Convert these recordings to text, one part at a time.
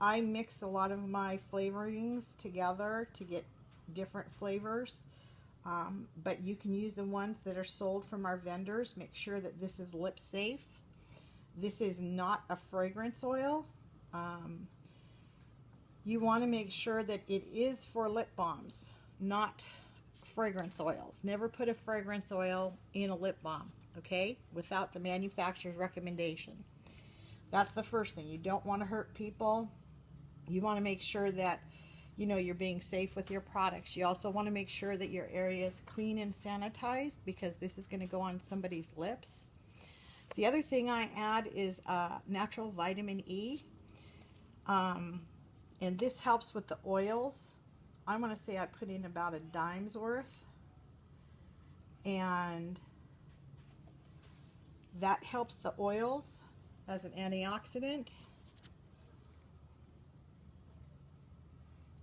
I mix a lot of my flavorings together to get different flavors. But you can use the ones that are sold from our vendors. Make sure that this is lip safe. This is not a fragrance oil. You want to make sure that it is for lip balms, not fragrance oils. Never put a fragrance oil in a lip balm, okay, without the manufacturer's recommendation. That's the first thing. You don't want to hurt people. You want to make sure that you're being safe with your products. You also want to make sure that your area is clean and sanitized, because this is going to go on somebody's lips. The other thing I add is natural vitamin E, and this helps with the oils. I want to say I put in about a dime's worth, and that helps the oils as an antioxidant.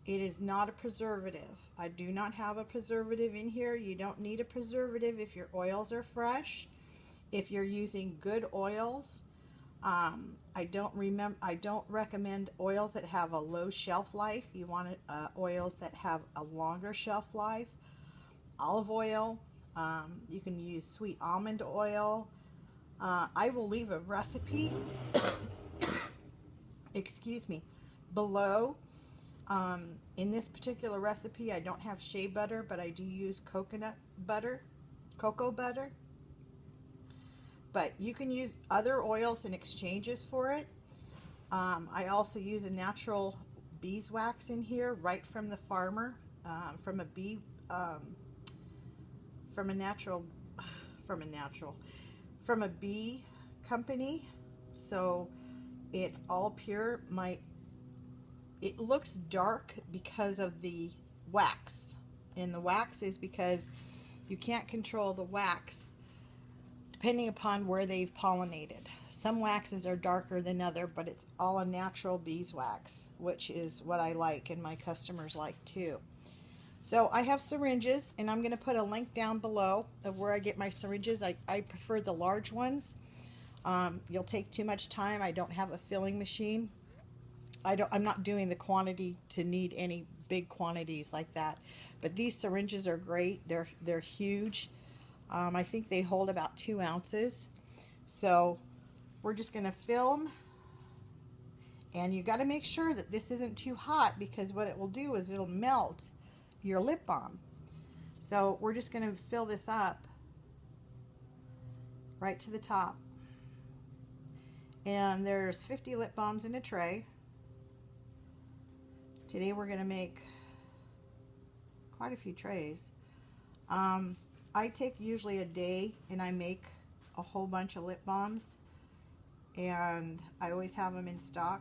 It is not a preservative. I do not have a preservative in here. You don't need a preservative if your oils are fresh. If you're using good oils, I don't recommend oils that have a low shelf life. You want oils that have a longer shelf life. Olive oil. You can use sweet almond oil. I will leave a recipe, excuse me, below. In this particular recipe, I don't have shea butter, but I do use coconut butter, cocoa butter. But you can use other oils and exchanges for it. I also use a natural beeswax in here, right from the farmer, from a bee company. So it's all pure. It looks dark because of the wax, and the wax is because you can't control the wax depending upon where they've pollinated. Some waxes are darker than other, but it's all a natural beeswax, which is what I like and my customers like too. So I have syringes, and I'm going to put a link down below of where I get my syringes. I prefer the large ones. You'll take too much time. I don't have a filling machine. I'm not doing the quantity to need any big quantities like that. But these syringes are great. They're huge. I think they hold about 2 ounces. So we're just going to fill them. And you got to make sure that this isn't too hot, because what it will do is it'll melt your lip balm. So we're just going to fill this up right to the top. And there's 50 lip balms in a tray. Today we're going to make quite a few trays. I take usually a day and I make a whole bunch of lip balms, and I always have them in stock.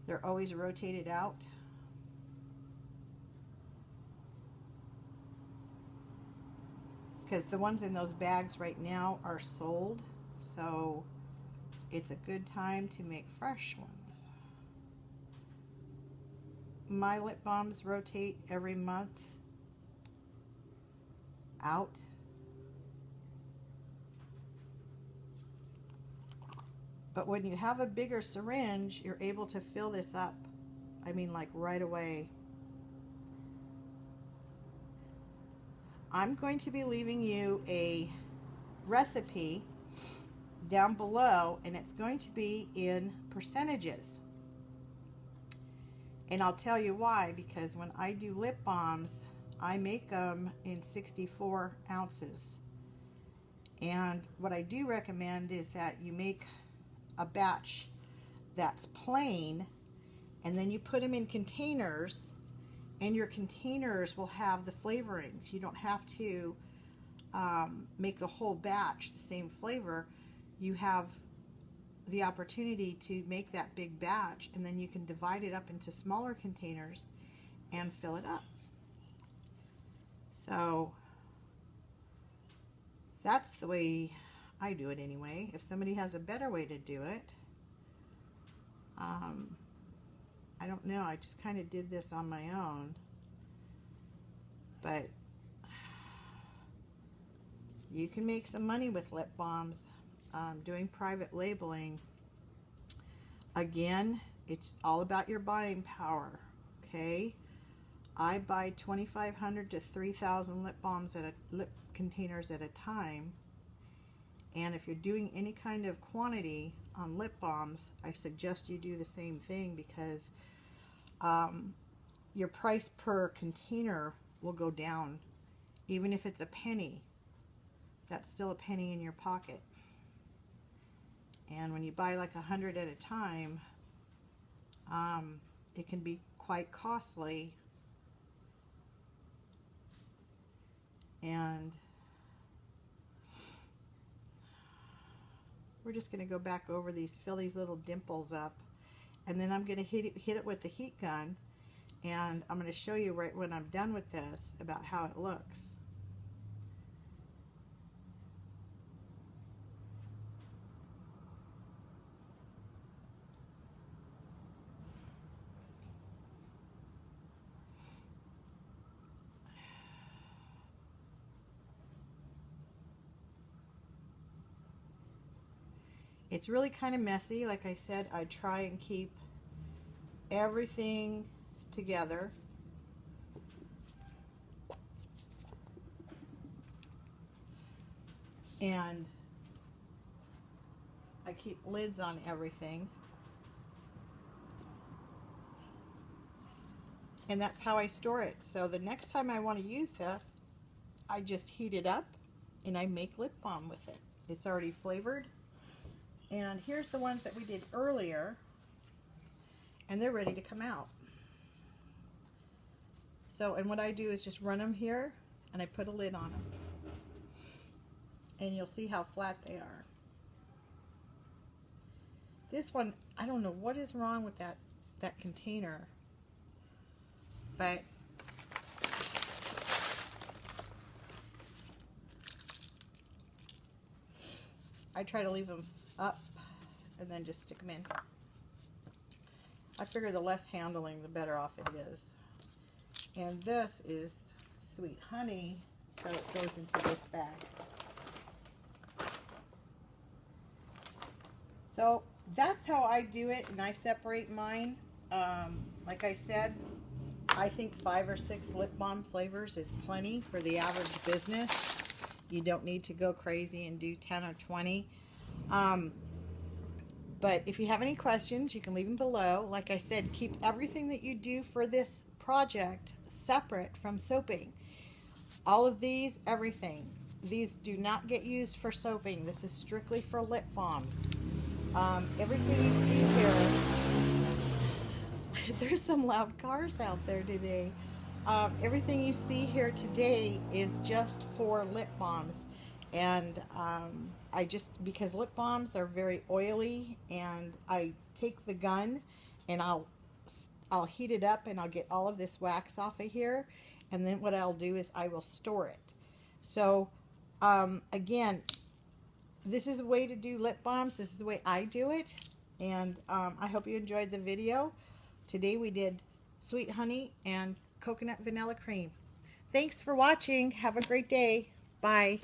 They're always rotated out. Because the ones in those bags right now are sold, so it's a good time to make fresh ones. My lip balms rotate every month out. But when you have a bigger syringe, you're able to fill this up. I mean, like right away. I'm going to be leaving you a recipe down below, and it's going to be in percentages. And I'll tell you why, because when I do lip balms, I make them in 64 ounces. And what I do recommend is that you make a batch that's plain, and then you put them in containers, and your containers will have the flavorings. You don't have to make the whole batch the same flavor. You have the opportunity to make that big batch, and then you can divide it up into smaller containers and fill it up. So that's the way I do it anyway. If somebody has a better way to do it, I don't know. I just kind of did this on my own. But you can make some money with lip balms doing private labeling. Again, It's all about your buying power, okay? I buy 2,500 to 3,000 lip balms at lip containers at a time. And if you're doing any kind of quantity on lip balms, I suggest you do the same thing, because your price per container will go down. Even if it's a penny, that's still a penny in your pocket. And when you buy like 100 at a time, it can be quite costly. And we're just going to go back over these, fill these little dimples up, and then I'm going to hit it with the heat gun, and I'm going to show you right when I'm done with this about how it looks. It's really kind of messy. Like I said, I try and keep everything together. And I keep lids on everything. And that's how I store it. So the next time I want to use this, I just heat it up and I make lip balm with it. It's already flavored. And here's the ones that we did earlier, and they're ready to come out. So, and what I do is just run them here, and I put a lid on them. And you'll see how flat they are. This one, I don't know what is wrong with that container, but I try to leave them up and then just stick them in. I figure the less handling, the better off it is. And this is Sweet Honey, so it goes into this bag. So that's how I do it, and I separate mine. Like I said, I think 5 or 6 lip balm flavors is plenty for the average business. You don't need to go crazy and do 10 or 20. But if you have any questions, you can leave them below. Like I said, keep everything that you do for this project separate from soaping. All of these, everything. These do not get used for soaping. This is strictly for lip balms. Everything you see here, there's some loud cars out there today. Everything you see here today is just for lip balms. And because lip balms are very oily, and I take the gun and I'll heat it up and I'll get all of this wax off of here, and then what I'll do is I will store it. So again, this is a way to do lip balms. This is the way I do it, and I hope you enjoyed the video. Today we did Sweet Honey and coconut vanilla cream. Thanks for watching. Have a great day. Bye.